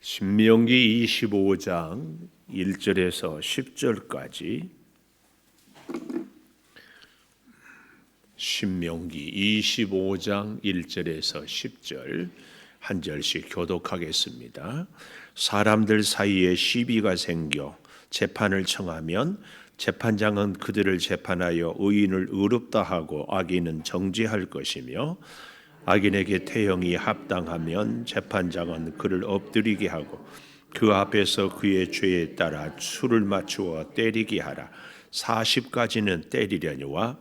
신명기 25장 1절에서 10절까지 신명기 25장 1절에서 10절 한 절씩 교독하겠습니다. 사람들 사이에 시비가 생겨 재판을 청하면 재판장은 그들을 재판하여 의인을 의롭다 하고 악인은 정죄할 것이며 악인에게 태형이 합당하면 재판장은 그를 엎드리게 하고 그 앞에서 그의 죄에 따라 수를 맞추어 때리게 하라. 40까지는 때리려니와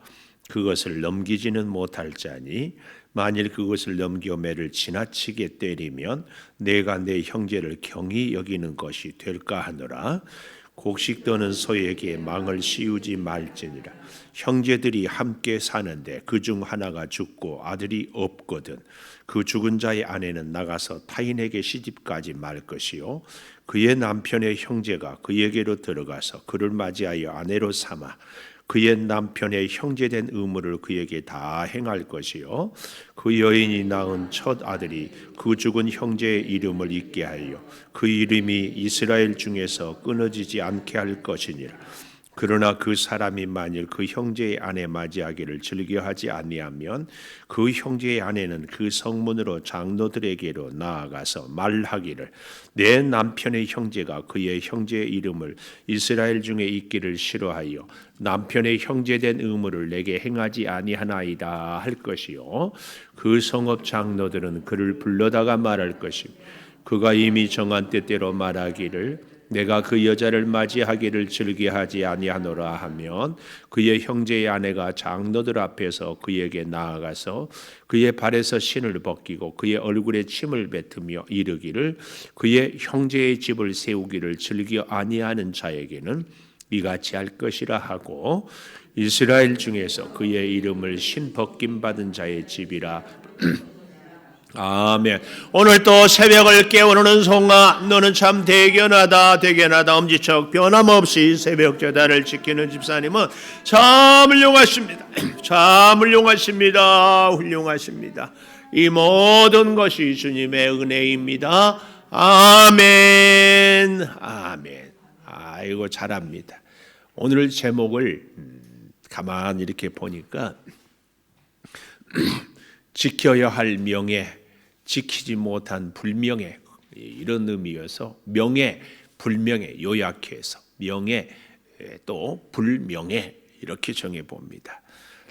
그것을 넘기지는 못할 자니 만일 그것을 넘겨 매를 지나치게 때리면 내가 내 형제를 경히 여기는 것이 될까 하노라. 곡식 떠는 소에게 망을 씌우지 말지니라. 형제들이 함께 사는데 그중 하나가 죽고 아들이 없거든 그 죽은 자의 아내는 나가서 타인에게 시집가지 말 것이요 그의 남편의 형제가 그에게로 들어가서 그를 맞이하여 아내로 삼아 그의 남편의 형제된 의무를 그에게 다 행할 것이요 그 여인이 낳은 첫 아들이 그 죽은 형제의 이름을 잊게 하여 그 이름이 이스라엘 중에서 끊어지지 않게 할 것이니라. 그러나 그 사람이 만일 그 형제의 아내 맞이하기를 즐겨하지 아니하면 그 형제의 아내는 그 성문으로 장로들에게로 나아가서 말하기를 내 남편의 형제가 그의 형제의 이름을 이스라엘 중에 있기를 싫어하여 남편의 형제된 의무를 내게 행하지 아니하나이다 할 것이요 그 성읍 장로들은 그를 불러다가 말할 것이며 그가 이미 정한 때대로 말하기를 내가 그 여자를 맞이하기를 즐겨하지 아니하노라 하면 그의 형제의 아내가 장로들 앞에서 그에게 나아가서 그의 발에서 신을 벗기고 그의 얼굴에 침을 뱉으며 이르기를 그의 형제의 집을 세우기를 즐겨 아니하는 자에게는 이같이 할 것이라 하고 이스라엘 중에서 그의 이름을 신 벗김 받은 자의 집이라. 아멘. 오늘 또 새벽을 깨우는 송아 너는 참 대견하다 엄지척 변함없이 새벽 제단을 지키는 집사님은 참 훌륭하십니다. 참 훌륭하십니다. 이 모든 것이 주님의 은혜입니다. 아멘. 아이고 잘합니다. 오늘 제목을 가만히 이렇게 보니까 지켜야 할 명예, 지키지 못한 불명예 이런 의미여서 명예, 불명예 요약해서 명예 또 불명예 이렇게 정해 봅니다.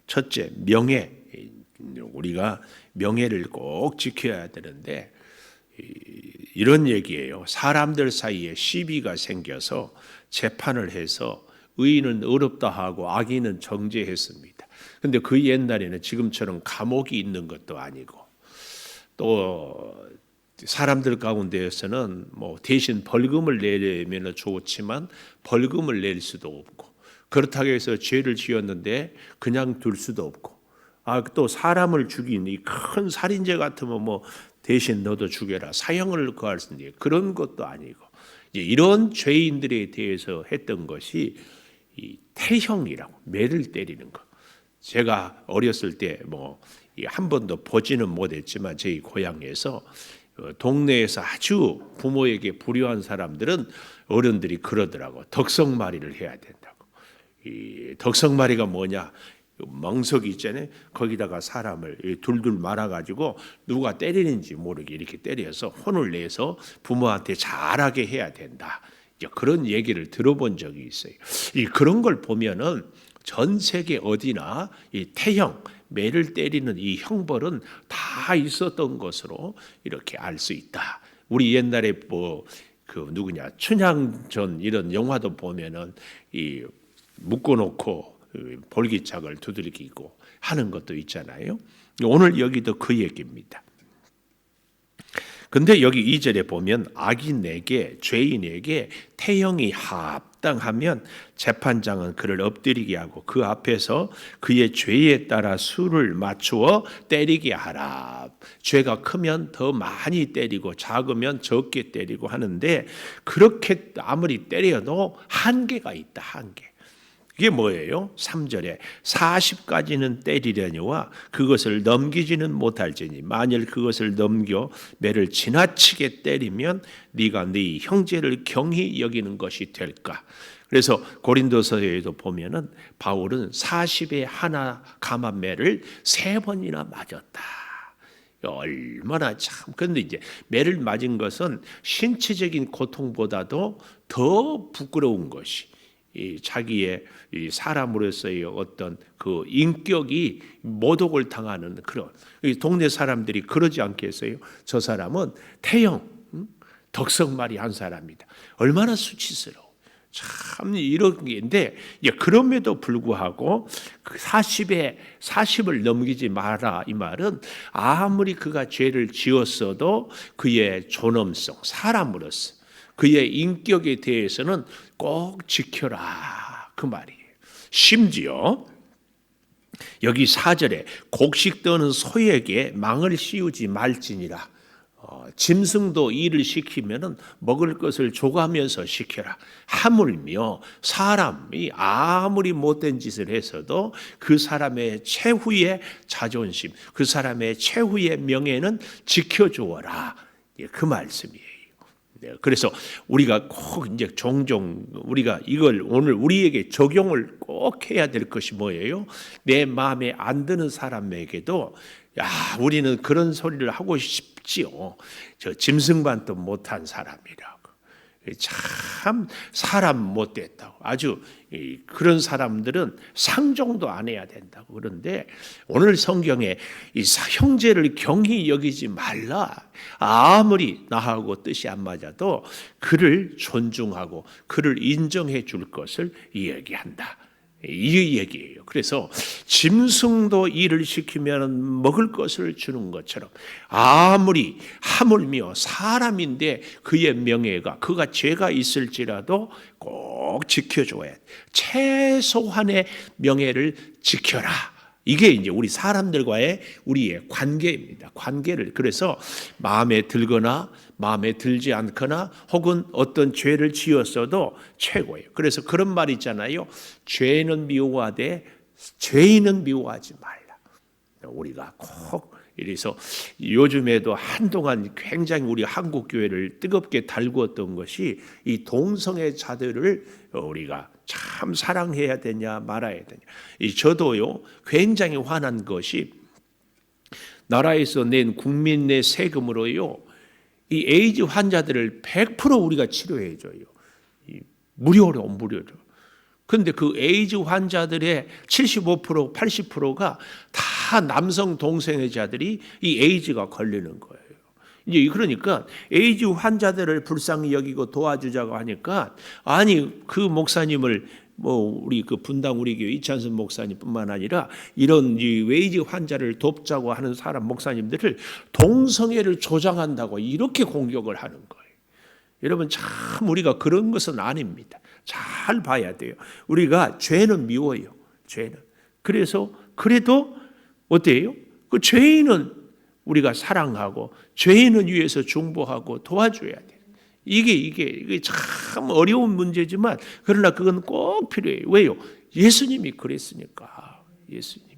첫째, 명예. 우리가 명예를 꼭 지켜야 되는데 이런 얘기예요. 사람들 사이에 시비가 생겨서 재판을 해서 의인은 의롭다 하고 악인은 정죄했습니다. 근데 그 옛날에는 지금처럼 감옥이 있는 것도 아니고 또 사람들 가운데에서는 뭐 대신 벌금을 내려면 좋지만 벌금을 낼 수도 없고 그렇다고 해서 죄를 지었는데 그냥 둘 수도 없고 또 사람을 죽인 이 큰 살인죄 같으면 뭐 대신 너도 죽여라 사형을 구할 수 있는 그런 것도 아니고 이런 죄인들에 대해서 했던 것이 이 태형이라고 매를 때리는 것. 제가 어렸을 때 뭐 한 번도 보지는 못했지만 저희 고향에서 동네에서 아주 부모에게 불효한 사람들은 어른들이 그러더라고. 덕성마리를 해야 된다고. 이 덕성마리가 뭐냐? 멍석이 있잖아요. 거기다가 사람을 둘둘 말아가지고 누가 때리는지 모르게 이렇게 때려서 혼을 내서 부모한테 잘하게 해야 된다. 그런 얘기를 들어본 적이 있어요. 그런 걸 보면은 전 세계 어디나 이 태형, 매를 때리는 이 형벌은 다 있었던 것으로 이렇게 알 수 있다. 우리 옛날에 춘향전 이런 영화도 보면은 이 묶어놓고 볼기착을 두들기고 하는 것도 있잖아요. 오늘 여기도 그 얘기입니다. 근데 여기 2절에 보면 악인에게 죄인에게 태형이 합당하면 재판장은 그를 엎드리게 하고 그 앞에서 그의 죄에 따라 수를 맞추어 때리게 하라. 죄가 크면 더 많이 때리고 작으면 적게 때리고 하는데 그렇게 아무리 때려도 한계가 있다. 한계. 그게 뭐예요? 3절에 40까지는 때리려니와 그것을 넘기지는 못할지니 만일 그것을 넘겨 매를 지나치게 때리면 네가 네 형제를 경히 여기는 것이 될까? 그래서 고린도서에도 보면은 바울은 40에 하나 감한 매를 3번이나 맞았다. 얼마나 참. 그런데 이제 매를 맞은 것은 신체적인 고통보다도 더 부끄러운 것이 이 자기의 이 사람으로서의 어떤 그 인격이 모독을 당하는 그런 이 동네 사람들이 그러지 않겠어요? 저 사람은 태형 덕성말이 한 사람이다. 얼마나 수치스러워. 참 이런 게인데 그럼에도 불구하고 40을 넘기지 마라 이 말은 아무리 그가 죄를 지었어도 그의 존엄성 사람으로서 그의 인격에 대해서는 꼭 지켜라 그 말이에요. 심지어 여기 4절에 곡식 떠는 소에게 망을 씌우지 말지니라. 짐승도 일을 시키면은 먹을 것을 줘가면서 시켜라. 하물며 사람이 아무리 못된 짓을 해서도 그 사람의 최후의 자존심, 그 사람의 최후의 명예는 지켜주어라. 그 말씀이에요. 그래서 우리가 꼭 이제 종종 우리가 이걸 오늘 우리에게 적용을 꼭 해야 될 것이 뭐예요? 내 마음에 안 드는 사람에게도 야, 우리는 그런 소리를 하고 싶지요. 저 짐승반도 못한 사람이라고. 참 사람 못됐다고. 아주 그런 사람들은 상종도 안 해야 된다고. 그런데 오늘 성경에 이 형제를 경히 여기지 말라. 아무리 나하고 뜻이 안 맞아도 그를 존중하고 그를 인정해 줄 것을 이야기한다. 이 얘기예요. 그래서 짐승도 일을 시키면 먹을 것을 주는 것처럼 아무리 하물며 사람인데 그의 명예가 그가 죄가 있을지라도 꼭 지켜줘야 돼. 최소한의 명예를 지켜라. 이게 이제 우리 사람들과의 우리의 관계입니다. 관계를 그래서 마음에 들거나 마음에 들지 않거나 혹은 어떤 죄를 지었어도 최고예요. 그래서 그런 말 있잖아요. 죄는 미워하되 죄인은 미워하지 말라. 우리가 꼭 이래서 요즘에도 한동안 굉장히 우리 한국 교회를 뜨겁게 달구었던 것이 이 동성애자들을 우리가 참 사랑해야 되냐 말아야 되냐. 저도요 굉장히 화난 것이 나라에서 낸 국민 내 세금으로요 이 에이즈 환자들을 100% 우리가 치료해 줘요. 무료로. 그런데 그 에이즈 환자들의 75% 80%가 다 남성 동성애자들이 이 에이즈가 걸리는 거예요. 이제 그러니까 에이즈 환자들을 불쌍히 여기고 도와주자고 하니까 아니 그 목사님을 우리 그 분당 우리 교회 이찬선 목사님뿐만 아니라 이런 이 에이즈 환자를 돕자고 하는 사람 목사님들을 동성애를 조장한다고 이렇게 공격을 하는 거예요. 여러분 참 우리가 그런 것은 아닙니다. 잘 봐야 돼요. 우리가 죄는 미워요. 죄는. 그래서 그래도 어때요? 그 죄인은 우리가 사랑하고 죄인은 위해서 중보하고 도와줘야 돼요. 이게 참 어려운 문제지만 그러나 그건 꼭 필요해요. 왜요? 예수님이 그랬으니까. 예수님.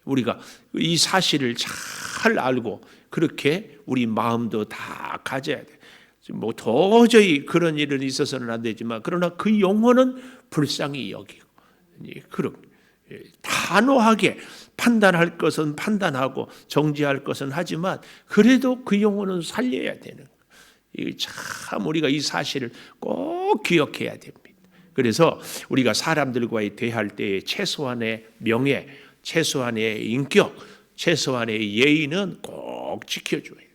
우리가 이 사실을 잘 알고 그렇게 우리 마음도 다 가져야 돼. 뭐 도저히 그런 일은 있어서는 안 되지만 그러나 그 영혼은 불쌍히 여기고 그럼 단호하게 판단할 것은 판단하고 정지할 것은 하지만 그래도 그 영혼은 살려야 되는 거예요. 참 우리가 이 사실을 꼭 기억해야 됩니다. 그래서 우리가 사람들과의 대할 때의 최소한의 명예, 최소한의 인격, 최소한의 예의는 꼭 지켜줘야 해요.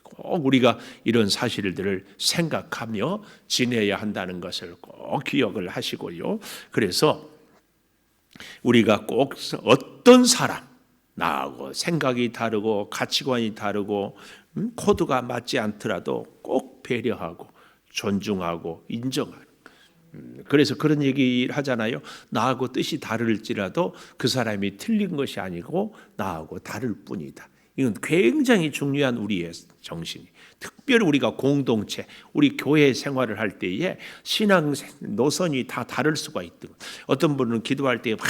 꼭 우리가 이런 사실들을 생각하며 지내야 한다는 것을 꼭 기억을 하시고요. 그래서 우리가 꼭 어떤 사람, 나하고 생각이 다르고 가치관이 다르고 코드가 맞지 않더라도 꼭 배려하고 존중하고 인정하는. 그래서 그런 얘기를 하잖아요. 나하고 뜻이 다를지라도 그 사람이 틀린 것이 아니고 나하고 다를 뿐이다. 이건 굉장히 중요한 우리의 정신이. 특별히 우리가 공동체, 우리 교회 생활을 할 때에 신앙 노선이 다 다를 수가 있다. 어떤 분은 기도할 때 막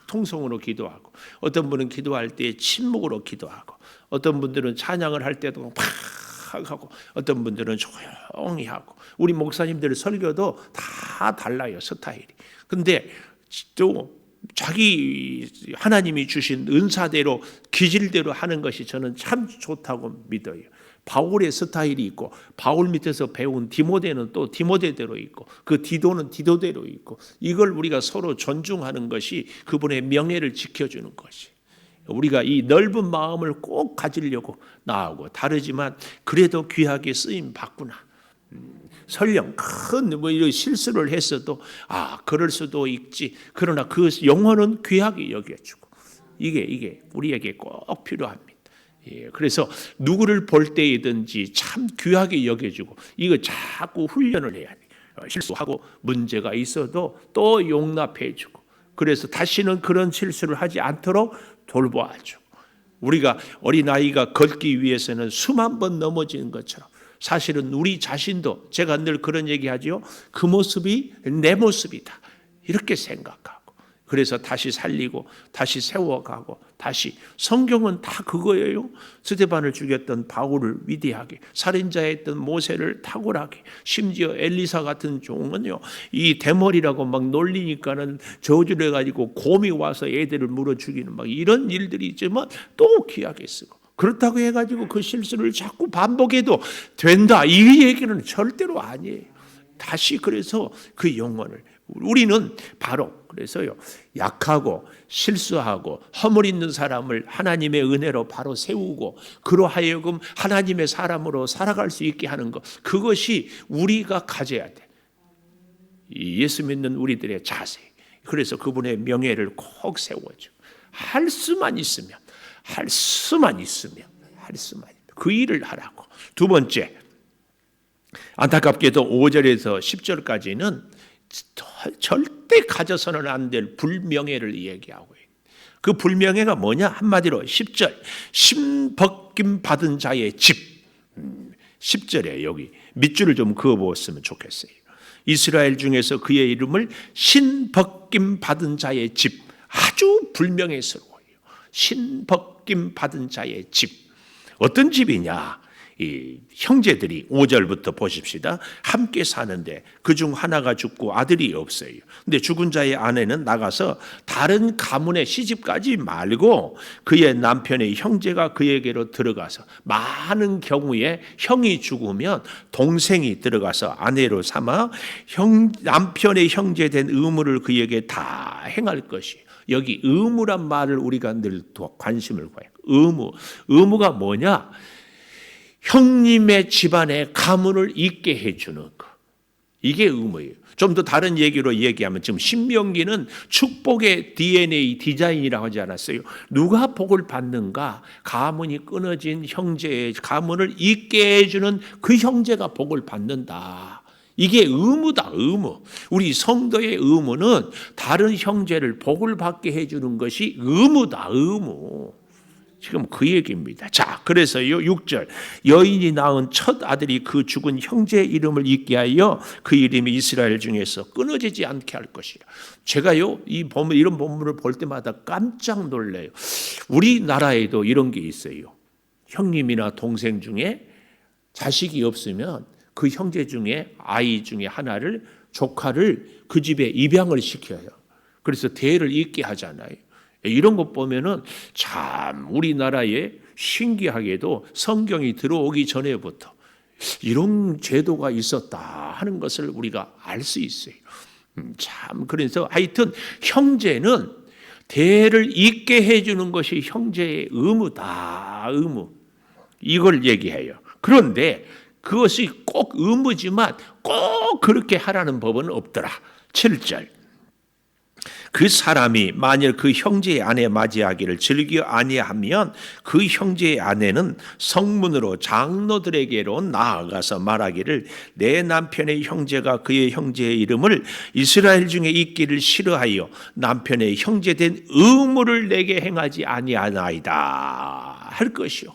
통성으로 기도하고, 어떤 분은 기도할 때 침묵으로 기도하고, 어떤 분들은 찬양을 할 때도 막 하고, 어떤 분들은 조용히 하고. 우리 목사님들 설교도 다 달라요, 스타일이. 근데 또 자기 하나님이 주신 은사대로 기질대로 하는 것이 저는 참 좋다고 믿어요. 바울의 스타일이 있고, 바울 밑에서 배운 디모데는 또 디모데대로 있고, 그 디도는 디도대로 있고, 이걸 우리가 서로 존중하는 것이 그분의 명예를 지켜주는 것이. 우리가 이 넓은 마음을 꼭 가지려고 나아오고, 다르지만 그래도 귀하게 쓰임 받구나. 설령 큰 이런 실수를 했어도 그럴 수도 있지. 그러나 그 영혼은 귀하게 여겨주고, 이게 우리에게 꼭 필요합니다. 그래서 누구를 볼 때이든지 참 귀하게 여겨주고, 이거 자꾸 훈련을 해야 돼요. 실수하고 문제가 있어도 또 용납해주고, 그래서 다시는 그런 실수를 하지 않도록 돌보아주고. 우리가 어린아이가 걷기 위해서는 수만 번 넘어지는 것처럼 사실은 우리 자신도, 제가 늘 그런 얘기하죠. 그 모습이 내 모습이다, 이렇게 생각하고, 그래서 다시 살리고 다시 세워가고, 다시. 성경은 다 그거예요. 스데반을 죽였던 바울을 위대하게, 살인자였던 모세를 탁월하게, 심지어 엘리사 같은 종은요, 이 대머리라고 막 놀리니까는 저주를 해가지고 곰이 와서 애들을 물어 죽이는 막 이런 일들이 있지만 또 귀하게 쓰고, 그렇다고 해가지고 그 실수를 자꾸 반복해도 된다, 이 얘기는 절대로 아니에요. 다시 그래서 그 영혼을, 우리는 바로 그래서요, 약하고 실수하고 허물 있는 사람을 하나님의 은혜로 바로 세우고, 그로 하여금 하나님의 사람으로 살아갈 수 있게 하는 것, 그것이 우리가 가져야 돼. 예수 믿는 우리들의 자세. 그래서 그분의 명예를 꼭 세워줘. 할 수만 있으면 그 일을 하라고. 두 번째, 안타깝게도 5절에서 10절까지는 절대 가져서는 안 될 불명예를 얘기하고 있어요. 그 불명예가 뭐냐? 한마디로 10절, 신벗김 받은 자의 집. 10절에 여기 밑줄을 좀 그어보았으면 좋겠어요. 이스라엘 중에서 그의 이름을 신벗김 받은 자의 집. 아주 불명예스러워요. 신벗김 받은 자의 집. 어떤 집이냐? 이 형제들이 5절부터 보십시다. 함께 사는데 그중 하나가 죽고 아들이 없어요. 근데 죽은 자의 아내는 나가서 다른 가문에 시집가지 말고 그의 남편의 형제가 그에게로 들어가서, 많은 경우에 형이 죽으면 동생이 들어가서 아내로 삼아 남편의 형제된 의무를 그에게 다 행할 것이에요. 여기 의무란 말을 우리가 늘 관심을 가요. 의무가 뭐냐? 형님의 집안에 가문을 있게 해주는 것, 이게 의무예요. 좀 더 다른 얘기로 얘기하면, 지금 신명기는 축복의 DNA 디자인이라고 하지 않았어요? 누가 복을 받는가? 가문이 끊어진 형제의 가문을 있게 해주는 그 형제가 복을 받는다. 이게 의무다, 의무. 우리 성도의 의무는 다른 형제를 복을 받게 해주는 것이 의무다, 의무. 지금 그 얘기입니다. 자, 그래서요, 6절. 여인이 낳은 첫 아들이 그 죽은 형제의 이름을 잊게 하여 그 이름이 이스라엘 중에서 끊어지지 않게 할 것이라. 제가요, 이런 본문을 볼 때마다 깜짝 놀라요. 우리나라에도 이런 게 있어요. 형님이나 동생 중에 자식이 없으면 그 형제 중에 아이 중에 하나를, 조카를 그 집에 입양을 시켜요. 그래서 대를 잇게 하잖아요. 이런 것 보면은 참 우리나라에 신기하게도 성경이 들어오기 전에부터 이런 제도가 있었다 하는 것을 우리가 알 수 있어요. 참, 그래서 하여튼 형제는 대를 잇게 해주는 것이 형제의 의무다, 의무. 이걸 얘기해요. 그런데 그것이 꼭 의무지만 꼭 그렇게 하라는 법은 없더라. 7절. 그 사람이 만일 그 형제의 아내 맞이하기를 즐겨 아니하면 그 형제의 아내는 성문으로 장로들에게로 나아가서 말하기를 내 남편의 형제가 그의 형제의 이름을 이스라엘 중에 있기를 싫어하여 남편의 형제된 의무를 내게 행하지 아니하나이다 할 것이요.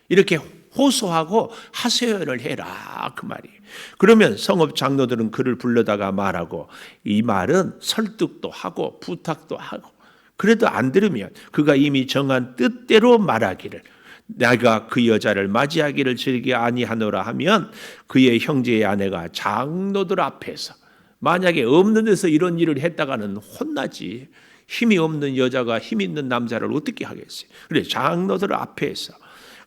이렇게 호소하고 하소연을 해라 그 말이에요. 그러면 성읍 장로들은 그를 불러다가 말하고, 이 말은 설득도 하고 부탁도 하고, 그래도 안 들으면 그가 이미 정한 뜻대로 말하기를 내가 그 여자를 맞이하기를 즐겨 아니하노라 하면 그의 형제의 아내가 장로들 앞에서, 만약에 없는 데서 이런 일을 했다가는 혼나지. 힘이 없는 여자가 힘 있는 남자를 어떻게 하겠어요. 그래 장로들 앞에서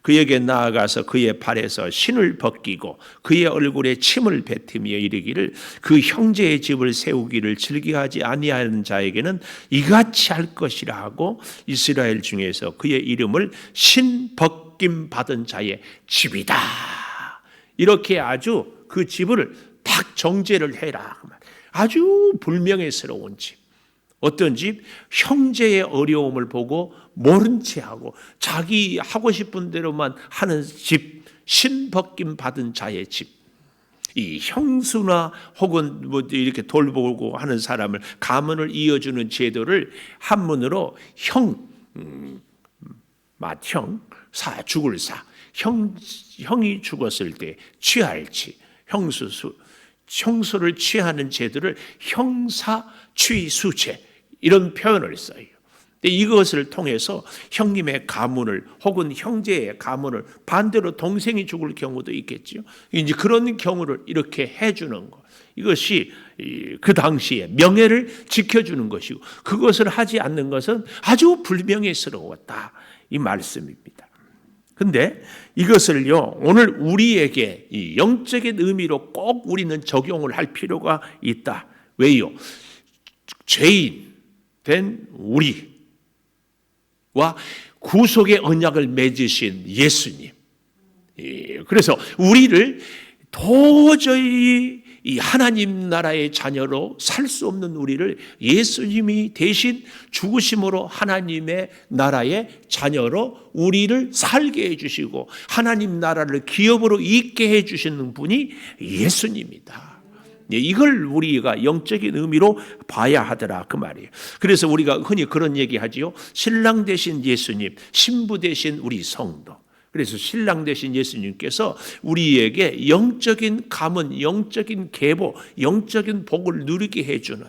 그에게 나아가서 그의 발에서 신을 벗기고 그의 얼굴에 침을 뱉으며 이르기를 그 형제의 집을 세우기를 즐겨하지 아니하는 자에게는 이같이 할 것이라 하고 이스라엘 중에서 그의 이름을 신 벗김 받은 자의 집이다. 이렇게 아주 그 집을 딱 정죄를 해라. 아주 불명예스러운 집. 어떤 집? 형제의 어려움을 보고 모른 채 하고 자기 하고 싶은 대로만 하는 집, 신벗김 받은 자의 집. 이 형수나 혹은 뭐 이렇게 돌보고 하는 사람을 가문을 이어주는 제도를 한문으로 맏형, 사, 죽을 사. 형이 죽었을 때 취할지, 형수를 취하는 제도를 형사 취수제 이런 표현을 써요. 이것을 통해서 형님의 가문을 혹은 형제의 가문을, 반대로 동생이 죽을 경우도 있겠죠. 이제 그런 경우를 이렇게 해주는 것, 이것이 그 당시에 명예를 지켜주는 것이고, 그것을 하지 않는 것은 아주 불명예스러웠다 이 말씀입니다. 근데 이것을요, 오늘 우리에게 이 영적인 의미로 꼭 우리는 적용을 할 필요가 있다. 왜요? 죄인 된 우리와 구속의 언약을 맺으신 예수님. 그래서 우리를 도저히 이 하나님 나라의 자녀로 살 수 없는 우리를 예수님이 대신 죽으심으로 하나님의 나라의 자녀로 우리를 살게 해주시고 하나님 나라를 기업으로 있게 해주시는 분이 예수님이다. 이걸 우리가 영적인 의미로 봐야 하더라 그 말이에요. 그래서 우리가 흔히 그런 얘기하지요. 신랑 되신 예수님, 신부 되신 우리 성도. 그래서 신랑 되신 예수님께서 우리에게 영적인 가문, 영적인 계보, 영적인 복을 누리게 해주는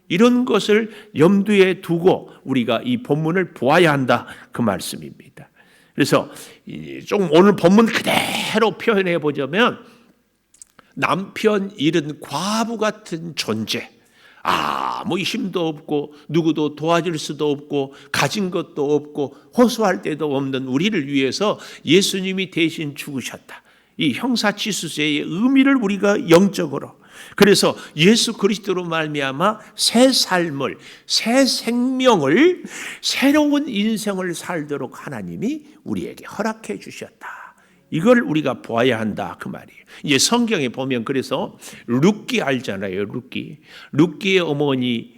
이런 것을 염두에 두고 우리가 이 본문을 보아야 한다 그 말씀입니다. 그래서 좀 오늘 본문 그대로 표현해 보자면, 남편 잃은 과부 같은 존재, 아무 힘도 없고 누구도 도와줄 수도 없고 가진 것도 없고 호소할 데도 없는 우리를 위해서 예수님이 대신 죽으셨다. 이 형사치수제의 의미를 우리가 영적으로, 그래서 예수 그리스도로 말미암아 새 삶을, 새 생명을, 새로운 인생을 살도록 하나님이 우리에게 허락해 주셨다. 이걸 우리가 보아야 한다 그 말이에요. 이제 성경에 보면, 그래서 룻기 알잖아요. 룻기의 어머니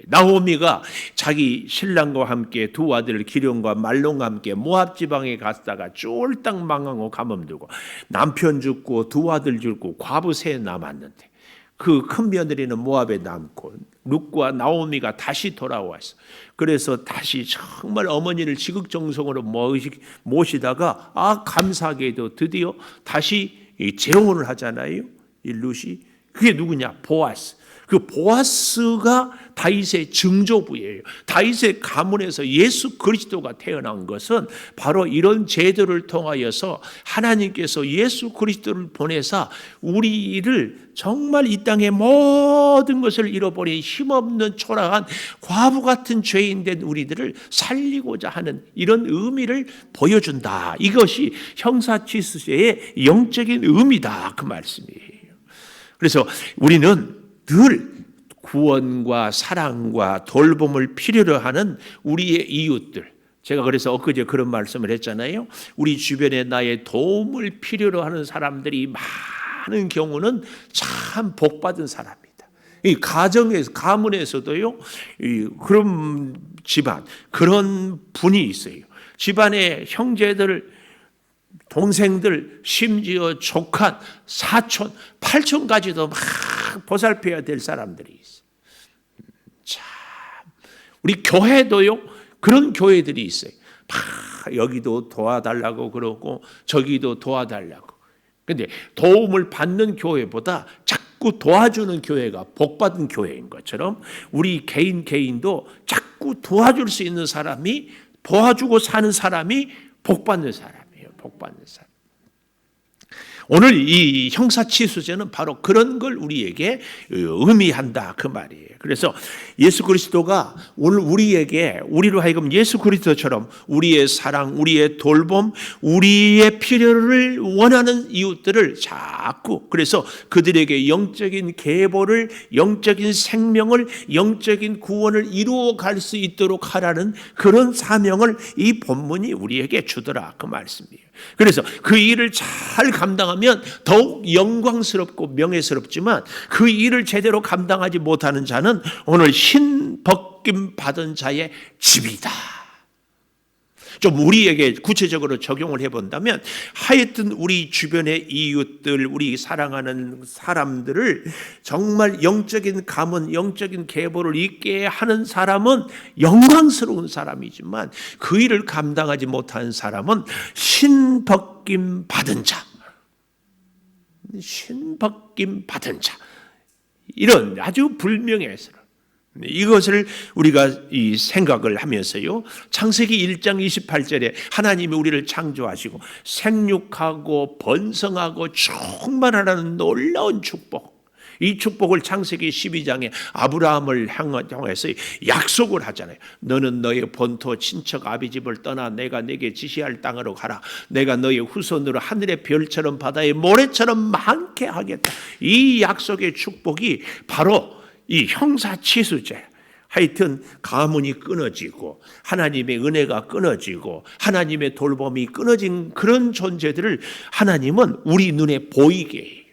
나오미가 자기 신랑과 함께 두 아들 기럇과 말론과 함께 모압 지방에 갔다가 쫄딱 망하고 가뭄 들고 남편 죽고 두 아들 죽고 과부 세 남았는데, 그 큰 며느리는 모압에 남고 룻과 나오미가 다시 돌아왔어. 그래서 다시 정말 어머니를 지극정성으로 모시다가 감사하게도 드디어 다시 재혼을 하잖아요. 이 룻이. 그게 누구냐? 보아스. 그 보아스가 다윗의 증조부예요. 다윗의 가문에서 예수 그리스도가 태어난 것은 바로 이런 제도를 통하여서 하나님께서 예수 그리스도를 보내사 우리를 정말 이 땅의 모든 것을 잃어버린 힘없는 초라한 과부 같은 죄인된 우리들을 살리고자 하는 이런 의미를 보여준다. 이것이 형사치수제의 영적인 의미다 그 말씀이에요. 그래서 우리는 늘 구원과 사랑과 돌봄을 필요로 하는 우리의 이웃들, 제가 그래서 엊그제 그런 말씀을 했잖아요. 우리 주변에 나의 도움을 필요로 하는 사람들이 하는 경우는 참 복받은 사람이다. 이 가정에서, 가문에서도요, 그런 집안, 그런 분이 있어요. 집안에 형제들, 동생들, 심지어 조카, 사촌, 팔촌까지도 막 보살펴야 될 사람들이 있어요. 참, 우리 교회도요, 그런 교회들이 있어요. 막 여기도 도와달라고 그러고 저기도 도와달라고. 근데 도움을 받는 교회보다 자꾸 도와주는 교회가 복받은 교회인 것처럼 우리 개인도 자꾸 도와줄 수 있는 사람이, 도와주고 사는 사람이 복받는 사람이에요. 복받는 사람. 오늘 이 형사치수제는 바로 그런 걸 우리에게 의미한다, 그 말이에요. 그래서 예수 그리스도가 오늘 우리로 하여금 예수 그리스도처럼 우리의 사랑, 우리의 돌봄, 우리의 필요를 원하는 이웃들을 자꾸, 그래서 그들에게 영적인 계보를, 영적인 생명을, 영적인 구원을 이루어 갈 수 있도록 하라는 그런 사명을 이 본문이 우리에게 주더라, 그 말씀이에요. 그래서 그 일을 잘 감당하면 더욱 영광스럽고 명예스럽지만 그 일을 제대로 감당하지 못하는 자는 오늘 흰 벗김 받은 자의 집이다. 좀 우리에게 구체적으로 적용을 해본다면, 하여튼 우리 주변의 이웃들, 우리 사랑하는 사람들을 정말 영적인 가문, 영적인 계보를 있게 하는 사람은 영광스러운 사람이지만 그 일을 감당하지 못하는 사람은 흰 벗김 받은 자, 흰 벗김 받은 자, 이런 아주 불명예스러운, 이것을 우리가 이 생각을 하면서요, 창세기 1장 28절에 하나님이 우리를 창조하시고 생육하고 번성하고 충만하라는 놀라운 축복, 이 축복을 창세기 12장에 아브라함을 향해서 약속을 하잖아요. 너는 너의 본토 친척 아비집을 떠나 내가 내게 지시할 땅으로 가라. 내가 너의 후손으로 하늘의 별처럼 바다의 모래처럼 많게 하겠다. 이 약속의 축복이 바로 이 형사치수제, 하여튼 가문이 끊어지고 하나님의 은혜가 끊어지고 하나님의 돌봄이 끊어진 그런 존재들을 하나님은 우리 눈에 보이게 해요.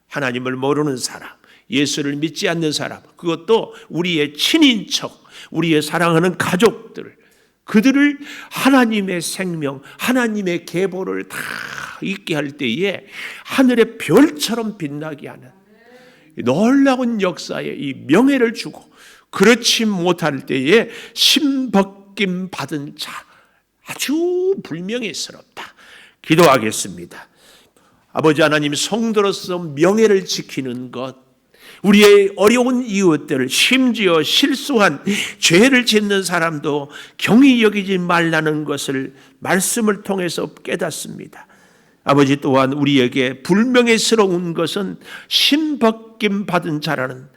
하나님을 모르는 사람, 예수를 믿지 않는 사람, 그것도 우리의 친인척, 우리의 사랑하는 가족들, 그들을 하나님의 생명, 하나님의 계보를 다 있게 할 때에 하늘의 별처럼 빛나게 하는 놀라운 역사에 이 명예를 주고, 그렇지 못할 때에 신벗김 받은 자, 아주 불명예스럽다. 기도하겠습니다. 아버지 하나님, 성도로서 명예를 지키는 것, 우리의 어려운 이웃들을, 심지어 실수한 죄를 짓는 사람도 경히 여기지 말라는 것을 말씀을 통해서 깨닫습니다. 아버지, 또한 우리에게 불명예스러운 것은 신벗김 받은 자라는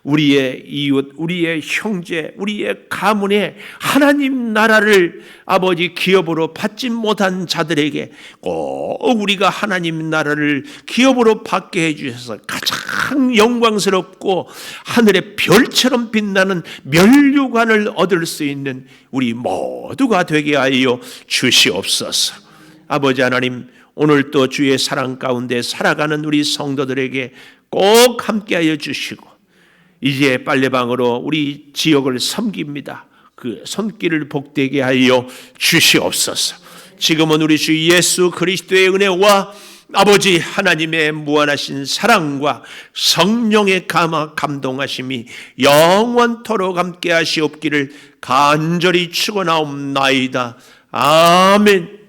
우리의 이웃, 우리의 형제, 우리의 가문에 하나님 나라를 아버지 기업으로 받지 못한 자들에게 꼭 우리가 하나님 나라를 기업으로 받게 해주셔서 가장 영광스럽고 하늘의 별처럼 빛나는 면류관을 얻을 수 있는 우리 모두가 되게 하여 주시옵소서. 아버지 하나님, 오늘 또 주의 사랑 가운데 살아가는 우리 성도들에게 꼭 함께하여 주시고, 이제 빨래방으로 우리 지역을 섬깁니다. 그 손길을 복되게 하여 주시옵소서. 지금은 우리 주 예수 그리스도의 은혜와 아버지 하나님의 무한하신 사랑과 성령의 감동하심이 영원토록 함께 하시옵기를 간절히 축원하옵나이다. 아멘.